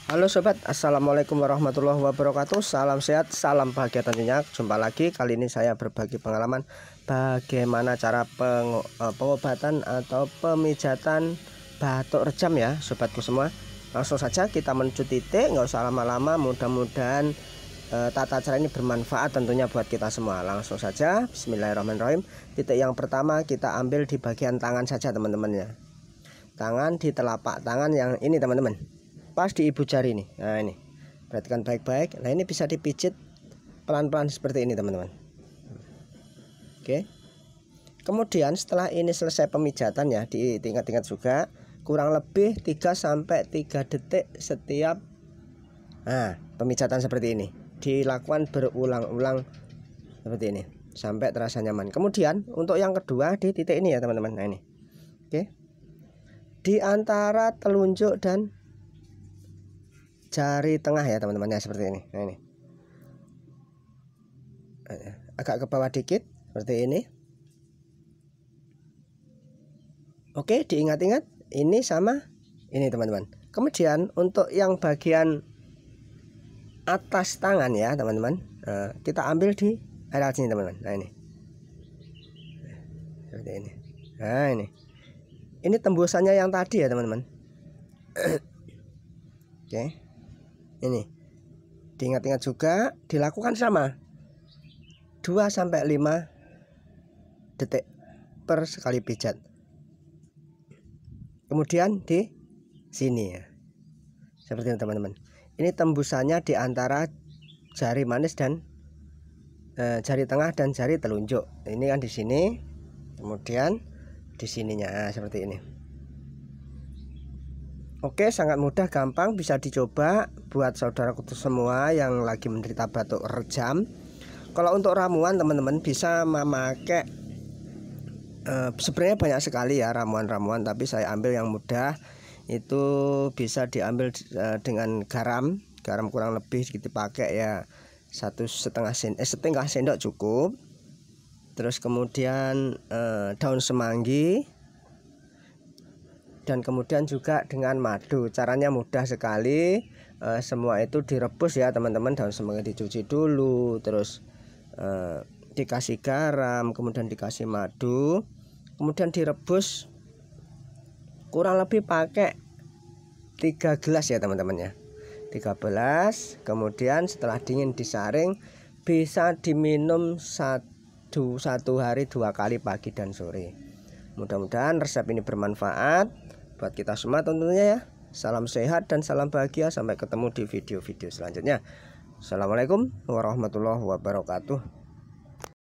Halo sobat, assalamualaikum warahmatullahi wabarakatuh. Salam sehat, salam bahagia tentunya. Jumpa lagi, kali ini saya berbagi pengalaman bagaimana cara pengobatan atau pemijatan batuk rejam ya sobatku semua. Langsung saja kita menuju titik, nggak usah lama-lama. Mudah-mudahan tata cara ini bermanfaat tentunya buat kita semua. Langsung saja, bismillahirrahmanirrahim. Titik yang pertama kita ambil di bagian tangan saja teman-teman ya. Tangan di telapak tangan yang ini teman-teman, pas di ibu jari nih. Nah ini, perhatikan baik-baik. Nah ini bisa dipijit pelan-pelan seperti ini teman-teman. Oke. Kemudian setelah ini selesai pemijatan ya, diingat-ingat juga kurang lebih 3-3 detik setiap pemijatan seperti ini. Dilakukan berulang-ulang seperti ini sampai terasa nyaman. Kemudian untuk yang kedua di titik ini ya teman-teman. Nah ini. Oke. Di antara telunjuk dan jari tengah ya teman-teman ya, seperti ini. Nah ini agak ke bawah dikit seperti ini. Oke, diingat-ingat ini sama ini teman-teman. Kemudian untuk yang bagian atas tangan ya teman-teman, kita ambil di area sini teman-teman. Nah ini seperti ini. Nah ini tembusannya yang tadi ya teman-teman. Oke. Ini diingat-ingat juga, dilakukan sama 2-5 detik per sekali pijat. Kemudian di sini ya, seperti ini teman-teman. Ini tembusannya di antara jari manis dan jari tengah dan jari telunjuk. Ini kan di sini, kemudian di sininya seperti ini. Oke, sangat mudah, gampang, bisa dicoba buat saudaraku semua yang lagi menderita batuk rejam. Kalau untuk ramuan teman-teman bisa memakai sebenarnya banyak sekali ya ramuan-ramuan, tapi saya ambil yang mudah. Itu bisa diambil dengan garam kurang lebih sedikit pakai ya, 1,5 sendok cukup. Terus kemudian daun semanggi, dan kemudian juga dengan madu. Caranya mudah sekali. Semua itu direbus ya teman-teman. Daun semanggi dicuci dulu, terus dikasih garam, kemudian dikasih madu, kemudian direbus kurang lebih pakai 3 gelas ya teman-teman ya, 13. Kemudian setelah dingin disaring, bisa diminum satu hari 2 kali, pagi dan sore. Mudah-mudahan resep ini bermanfaat buat kita semua tentunya ya. Salam sehat dan salam bahagia. Sampai ketemu di video-video selanjutnya. Assalamualaikum warahmatullahi wabarakatuh.